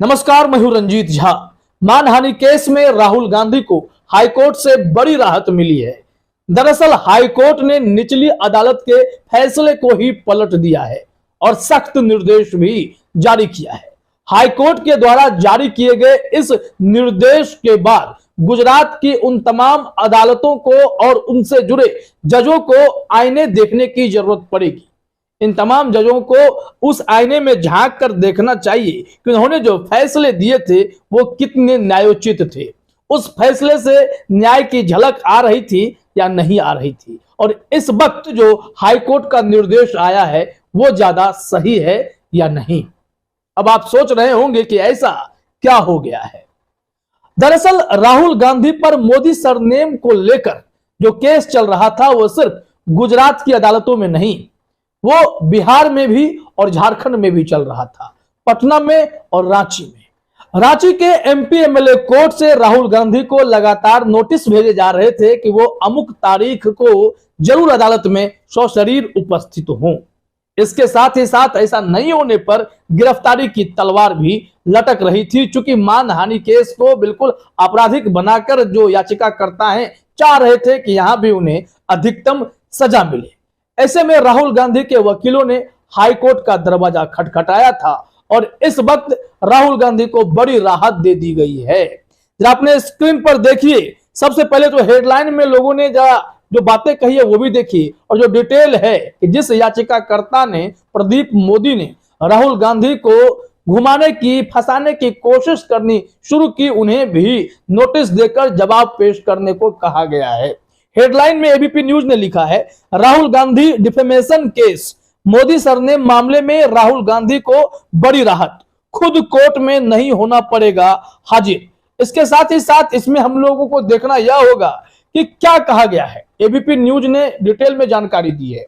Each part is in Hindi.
नमस्कार, मैं हूं रंजीत झा। मानहानि केस में राहुल गांधी को हाईकोर्ट से बड़ी राहत मिली है। दरअसल हाईकोर्ट ने निचली अदालत के फैसले को ही पलट दिया है और सख्त निर्देश भी जारी किया है। हाईकोर्ट के द्वारा जारी किए गए इस निर्देश के बाद गुजरात की उन तमाम अदालतों को और उनसे जुड़े जजों को आईने देखने की जरूरत पड़ेगी। इन तमाम जजों को उस आईने में झांक कर देखना चाहिए कि उन्होंने जो फैसले दिए थे वो कितने न्यायोचित थे, उस फैसले से न्याय की झलक आ रही थी या नहीं आ रही थी, और इस वक्त जो हाईकोर्ट का निर्देश आया है वो ज्यादा सही है या नहीं। अब आप सोच रहे होंगे कि ऐसा क्या हो गया है। दरअसल राहुल गांधी पर मोदी सरनेम को लेकर जो केस चल रहा था वो सिर्फ गुजरात की अदालतों में नहीं, वो बिहार में भी और झारखंड में भी चल रहा था, पटना में और रांची में। रांची के एमपी एमएलए कोर्ट से राहुल गांधी को लगातार नोटिस भेजे जा रहे थे कि वो अमुक तारीख को जरूर अदालत में सशरीर उपस्थित हों। इसके साथ ही साथ ऐसा नहीं होने पर गिरफ्तारी की तलवार भी लटक रही थी, चूंकि मानहानि केस को बिल्कुल आपराधिक बनाकर जो याचिकाकर्ता हैं चाह रहे थे कि यहां भी उन्हें अधिकतम सजा मिले। ऐसे में राहुल गांधी के वकीलों ने हाईकोर्ट का दरवाजा खटखटाया था और इस वक्त राहुल गांधी को बड़ी राहत दे दी गई है। जरा अपने स्क्रीन पर देखिए, सबसे पहले तो हेडलाइन में लोगों ने जो बातें कही है वो भी देखिए, और जो डिटेल है कि जिस याचिकाकर्ता ने प्रदीप मोदी ने राहुल गांधी को घुमाने की, फंसाने की कोशिश करनी शुरू की, उन्हें भी नोटिस देकर जवाब पेश करने को कहा गया है। हेडलाइन में एबीपी न्यूज ने लिखा है, Rahul Gandhi defamation case, Modi surname मामले में राहुल गांधी को बड़ी राहत, खुद कोर्ट में नहीं होना पड़ेगा हाजिर। इसके साथ ही साथ इसमें हम लोगों को देखना यह होगा कि क्या कहा गया है। एबीपी न्यूज ने डिटेल में जानकारी दी है।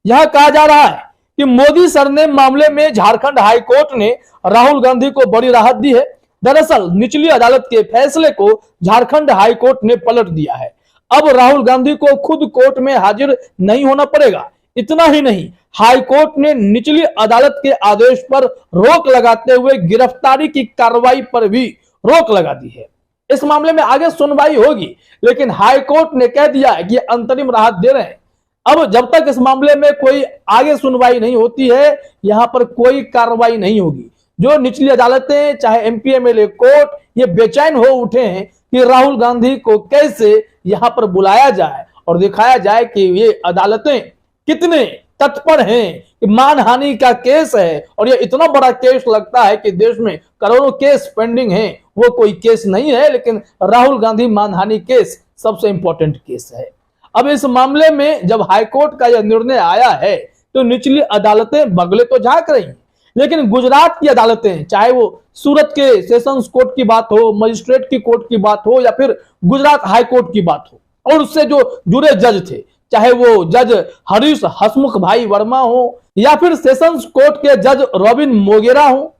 यह कहा जा रहा है कि मोदी सरनेम मामले में झारखंड हाईकोर्ट ने राहुल गांधी को बड़ी राहत दी है। दरअसल निचली अदालत के फैसले को झारखंड हाईकोर्ट ने पलट दिया है। अब राहुल गांधी को खुद कोर्ट में हाजिर नहीं होना पड़ेगा। इतना ही नहीं, हाई कोर्ट ने निचली अदालत के आदेश पर रोक लगाते हुए गिरफ्तारी की कार्रवाई पर भी रोक लगा दी है। इस मामले में आगे सुनवाई होगी, लेकिन हाई कोर्ट ने कह दिया है कि अंतरिम राहत दे रहे हैं। अब जब तक इस मामले में कोई आगे सुनवाई नहीं होती है, यहां पर कोई कार्रवाई नहीं होगी। जो निचली अदालतें, चाहे एमपी एमएलए कोर्ट, ये बेचैन हो उठे हैं कि राहुल गांधी को कैसे यहां पर बुलाया जाए और दिखाया जाए कि ये अदालतें कितने तत्पर हैं कि मानहानि का केस है, और ये इतना बड़ा केस लगता है कि देश में करोड़ों केस पेंडिंग हैं, वो कोई केस नहीं है, लेकिन राहुल गांधी मानहानि केस सबसे इंपॉर्टेंट केस है। अब इस मामले में जब हाईकोर्ट का यह निर्णय आया है तो निचली अदालतें बगले तो झांक रही हैं, लेकिन गुजरात की अदालतें, चाहे वो सूरत के सेशंस कोर्ट की बात हो, मजिस्ट्रेट की कोर्ट की बात हो, या फिर गुजरात हाई कोर्ट की बात हो, और उससे जो जुड़े जज थे, चाहे वो जज हरीश हसमुख भाई वर्मा हो या फिर सेशंस कोर्ट के जज रॉबिन मोगेरा हो,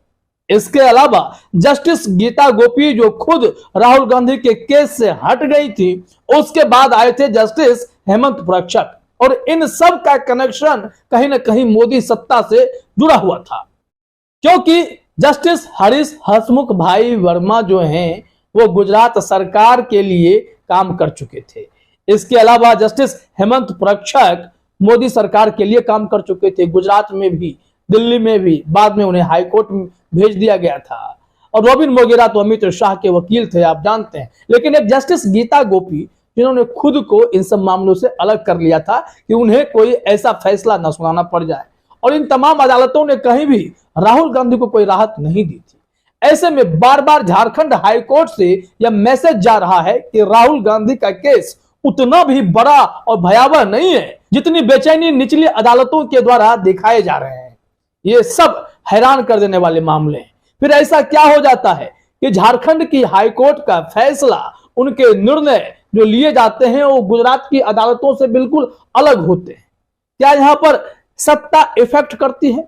इसके अलावा जस्टिस गीता गोपी जो खुद राहुल गांधी के केस से हट गई थी, उसके बाद आए थे जस्टिस हेमंत प्रक्षक, और इन सब का कनेक्शन कहीं ना कहीं मोदी सत्ता से जुड़ा हुआ था, क्योंकि जस्टिस हरीश हसमुख भाई वर्मा जो हैं वो गुजरात सरकार के लिए काम कर चुके थे। इसके अलावा जस्टिस हेमंत प्रक्षक मोदी सरकार के लिए काम कर चुके थे, गुजरात में भी, दिल्ली में भी। बाद में उन्हें हाईकोर्ट में भेज दिया गया था। और रॉबिन मोगेरा तो अमित शाह के वकील थे, आप जानते हैं। लेकिन एक जस्टिस गीता गोपी जिन्होंने खुद को इन सब मामलों से अलग कर लिया था कि उन्हें कोई ऐसा फैसला न सुनाना पड़ जाए, और इन तमाम अदालतों ने कहीं भी राहुल गांधी को कोई राहत नहीं दी थी। ऐसे में बार बार झारखंड हाईकोर्ट से यह मैसेज जा रहा है कि राहुल गांधी का केस उतना भी बड़ा और भयावह नहीं है जितनी बेचैनी निचली अदालतों के द्वारा दिखाए जा रहे हैं। ये सब हैरान कर देने वाले मामले हैं। फिर ऐसा क्या हो जाता है कि झारखंड की हाईकोर्ट का फैसला, उनके निर्णय जो लिए जाते हैं वो गुजरात की अदालतों से बिल्कुल अलग होते हैं। क्या यहां पर सत्ता इफेक्ट करती है?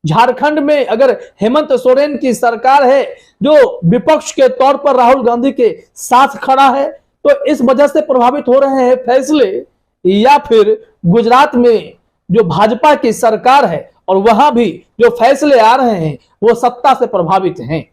झारखंड में अगर हेमंत सोरेन की सरकार है जो विपक्ष के तौर पर राहुल गांधी के साथ खड़ा है, तो इस वजह से प्रभावित हो रहे हैं फैसले, या फिर गुजरात में जो भाजपा की सरकार है और वहां भी जो फैसले आ रहे हैं वो सत्ता से प्रभावित हैं?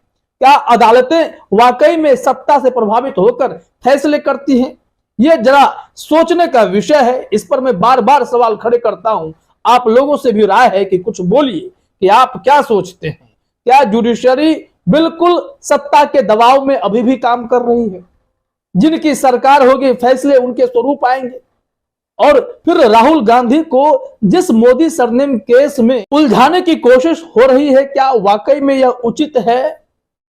क्या अदालतें वाकई में सत्ता से प्रभावित होकर फैसले करती हैं? यह जरा सोचने का विषय है। इस पर मैं बार बार सवाल खड़े करता हूं। आप लोगों से भी राय है कि कुछ बोलिए कि आप क्या सोचते हैं। क्या जुडिशरी बिल्कुल सत्ता के दबाव में अभी भी काम कर रही है? जिनकी सरकार होगी फैसले उनके स्वरूप आएंगे। और फिर राहुल गांधी को जिस मोदी सरनेम केस में उलझाने की कोशिश हो रही है, क्या वाकई में यह उचित है?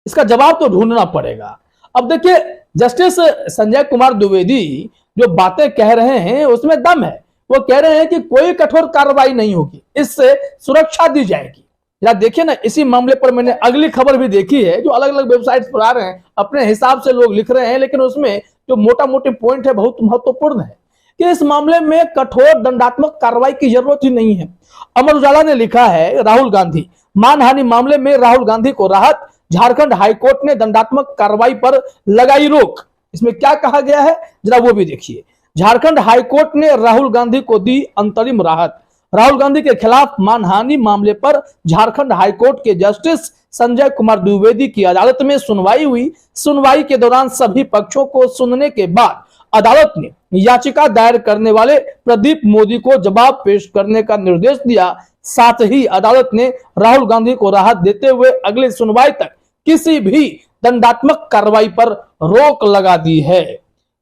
इसका जवाब तो ढूंढना पड़ेगा। अब देखिए, जस्टिस संजय कुमार द्विवेदी जो बातें कह रहे हैं उसमें दम है। वो कह रहे हैं कि कोई कठोर कार्रवाई नहीं होगी, इससे सुरक्षा दी जाएगी। या देखिए ना, इसी मामले पर मैंने अगली खबर भी देखी है जो अलग अलग वेबसाइट्स पर आ रहे हैं, अपने हिसाब से लोग लिख रहे हैं, लेकिन उसमें जो मोटा मोटी पॉइंट है बहुत महत्वपूर्ण है कि इस मामले में कठोर दंडात्मक कार्रवाई की जरूरत ही नहीं है। अमर उजाला ने लिखा है, राहुल गांधी मानहानि मामले में राहुल गांधी को राहत, झारखंड हाईकोर्ट ने दंडात्मक कार्रवाई पर लगाई रोक। इसमें क्या कहा गया है जरा वो भी देखिए। झारखंड हाईकोर्ट ने राहुल गांधी को दी अंतरिम राहत। राहुल गांधी के खिलाफ मानहानि मामले पर झारखंड हाईकोर्ट के जस्टिस संजय कुमार द्विवेदी की अदालत में सुनवाई हुई। सुनवाई के दौरान सभी पक्षों को सुनने के बाद अदालत ने याचिका दायर करने वाले प्रदीप मोदी को जवाब पेश करने का निर्देश दिया। साथ ही अदालत ने राहुल गांधी को राहत देते हुए अगली सुनवाई तक किसी भी दंडात्मक कार्रवाई पर रोक लगा दी है।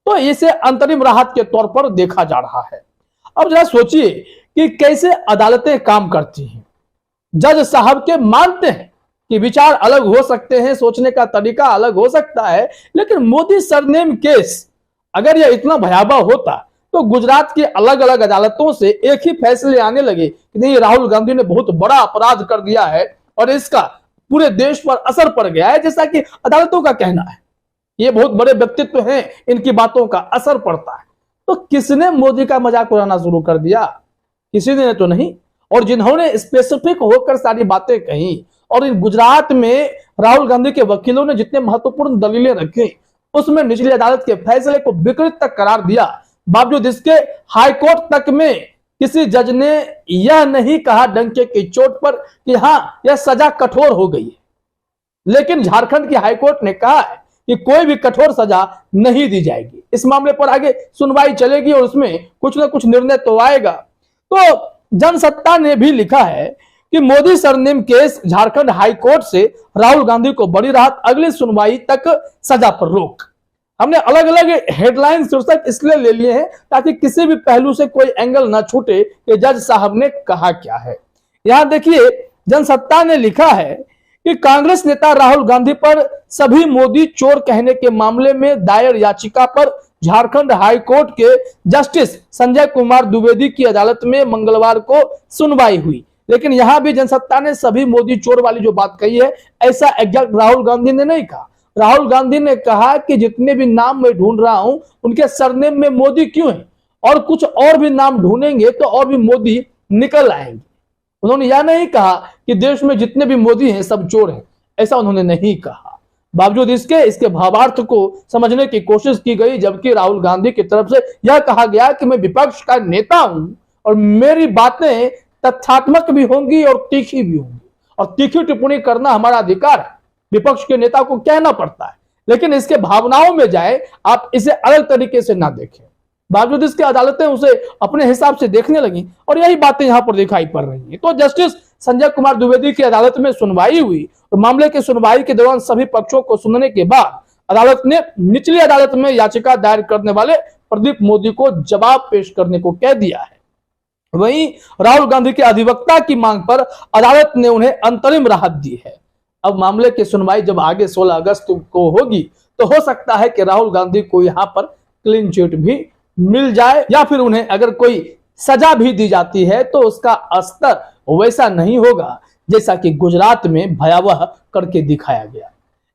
तो इसे अंतरिम राहत के तौर पर देखा जा रहा है। अब जरा सोचिए कि कैसे अदालतें काम करती हैं। जज साहब के मानते हैं कि विचार अलग हो सकते हैं, सोचने का तरीका अलग हो सकता है, लेकिन मोदी सरनेम केस अगर यह इतना भयावह होता तो गुजरात की अलग अलग अदालतों से एक ही फैसले आने लगे कि नहीं, राहुल गांधी ने बहुत बड़ा अपराध कर दिया है और इसका पूरे देश पर असर पड़ गया है, जैसा कि अदालतों का कहना है। ये बहुत बड़े व्यक्तित्व हैं, इनकी बातों का असर पड़ता है। तो किसने मोदी का मजाक उड़ाना शुरू कर दिया? किसी ने तो नहीं। और जिन्होंने स्पेसिफिक होकर सारी बातें कही और इन गुजरात में राहुल गांधी के वकीलों ने जितने महत्वपूर्ण दलीलें रखी, उसमें निचली अदालत के फैसले को विकृत तक करार दिया। बावजूद इसके हाईकोर्ट तक में किसी जज ने यह नहीं कहा डंके की चोट पर कि हां, यह सजा कठोर हो गई है। लेकिन झारखंड की हाईकोर्ट ने कहा है कि कोई भी कठोर सजा नहीं दी जाएगी। इस मामले पर आगे सुनवाई चलेगी और उसमें कुछ ना कुछ निर्णय तो आएगा। तो जनसत्ता ने भी लिखा है कि Modi surname case, Jharkhand high court से राहुल गांधी को बड़ी राहत, अगली सुनवाई तक सजा पर रोक। हमने अलग अलग हेडलाइन शीर्षक इसलिए ले लिए हैं ताकि किसी भी पहलू से कोई एंगल ना छूटे कि जज साहब ने कहा क्या है। यहां देखिए, जनसत्ता ने लिखा है कि कांग्रेस नेता राहुल गांधी पर सभी मोदी चोर कहने के मामले में दायर याचिका पर झारखंड हाईकोर्ट के जस्टिस संजय कुमार द्विवेदी की अदालत में मंगलवार को सुनवाई हुई। लेकिन यहां भी जनसत्ता ने सभी मोदी चोर वाली जो बात कही है, ऐसा एग्जैक्ट राहुल गांधी ने नहीं कहा। राहुल गांधी ने कहा कि जितने भी नाम मैं ढूंढ रहा हूं उनके सरनेम में मोदी क्यों है, और कुछ और भी नाम ढूंढेंगे तो और भी मोदी निकल आएंगे। उन्होंने यह नहीं कहा कि देश में जितने भी मोदी हैं सब चोर हैं, ऐसा उन्होंने नहीं कहा। बावजूद इसके भावार्थ को समझने की कोशिश की गई, जबकि राहुल गांधी की तरफ से यह कहा गया कि मैं विपक्ष का नेता हूं और मेरी बातें तथ्यात्मक भी होंगी और तीखी भी होंगी, और तीखी टिप्पणी करना हमारा अधिकार है, विपक्ष के नेता को कहना पड़ता है। लेकिन इसके भावनाओं में जाए, आप इसे अलग तरीके से ना देखें। बावजूद इसके अदालतें उसे अपने हिसाब से देखने लगी और यही बातें यहां पर दिखाई पड़ रही हैं। तो जस्टिस संजय कुमार द्विवेदी की अदालत में सुनवाई हुई और मामले की सुनवाई के दौरान सभी पक्षों को सुनने के बाद अदालत ने निचली अदालत में याचिका दायर करने वाले प्रदीप मोदी को जवाब पेश करने को कह दिया है। वहीं राहुल गांधी के अधिवक्ता की मांग पर अदालत ने उन्हें अंतरिम राहत दी है। अब मामले की सुनवाई जब आगे 16 अगस्त को होगी तो हो सकता है कि राहुल गांधी को यहां पर क्लीन चिट भी मिल जाए, या फिर उन्हें अगर कोई सजा भी दी जाती है तो उसका स्तर वैसा नहीं होगा जैसा कि गुजरात में भयावह करके दिखाया गया।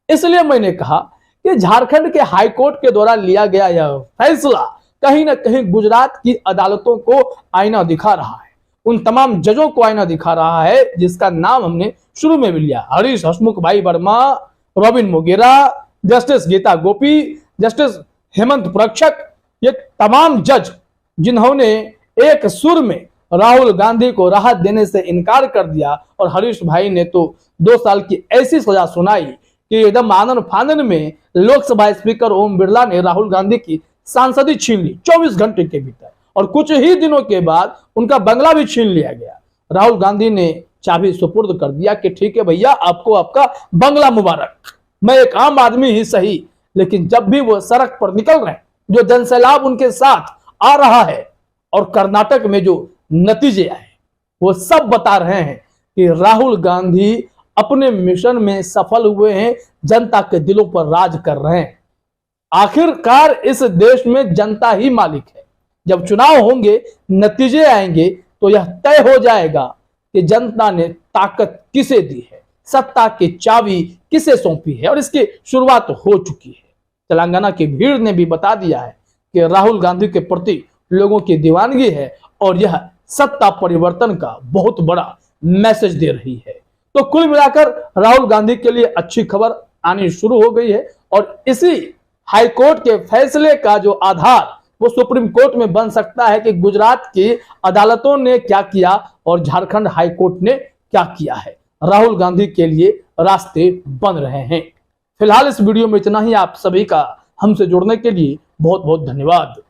इसलिए मैंने कहा कि झारखंड के हाईकोर्ट के द्वारा लिया गया यह फैसला कहीं ना कहीं गुजरात की अदालतों को आईना दिखा रहा है, उन तमाम जजों को आईना दिखा रहा है जिसका नाम हमने शुरू में भी लिया, हरीश हसमुख भाई वर्मा, रॉबिन मोगेरा, जस्टिस गीता गोपी, जस्टिस हेमंत प्रक्षक। ये तमाम जज जिन्होंने एक सुर में राहुल गांधी को राहत देने से इनकार कर दिया और हरीश भाई ने तो 2 साल की ऐसी सजा सुनाई कि एकदम आनन फानन में लोकसभा स्पीकर ओम बिरला ने राहुल गांधी की सांसदी छीन ली 24 घंटे के भीतर, और कुछ ही दिनों के बाद उनका बंगला भी छीन लिया गया। राहुल गांधी ने चाबी सुपुर्द कर दिया कि ठीक है भैया, आपको आपका बंगला मुबारक, मैं एक आम आदमी ही सही, लेकिन जब भी वो सड़क पर निकल रहे हैं, जो जनसैलाब उनके साथ आ रहा है और कर्नाटक में जो नतीजे आए वो सब बता रहे हैं कि राहुल गांधी अपने मिशन में सफल हुए हैं, जनता के दिलों पर राज कर रहे हैं। आखिरकार इस देश में जनता ही मालिक है। जब चुनाव होंगे, नतीजे आएंगे, तो यह तय हो जाएगा कि जनता ने ताकत किसे दी है, सत्ता की चाबी किसे सौंपी है, और इसकी शुरुआत हो चुकी है। तेलंगाना की भीड़ ने भी बता दिया है कि राहुल गांधी के प्रति लोगों की दीवानगी है, और यह सत्ता परिवर्तन का बहुत बड़ा मैसेज दे रही है। तो कुल मिलाकर राहुल गांधी के लिए अच्छी खबर आनी शुरू हो गई है, और इसी हाईकोर्ट के फैसले का जो आधार वो सुप्रीम कोर्ट में बन सकता है कि गुजरात की अदालतों ने क्या किया और झारखंड हाईकोर्ट ने क्या किया है। राहुल गांधी के लिए रास्ते बन रहे हैं। फिलहाल इस वीडियो में इतना ही। आप सभी का हमसे जुड़ने के लिए बहुत बहुत धन्यवाद।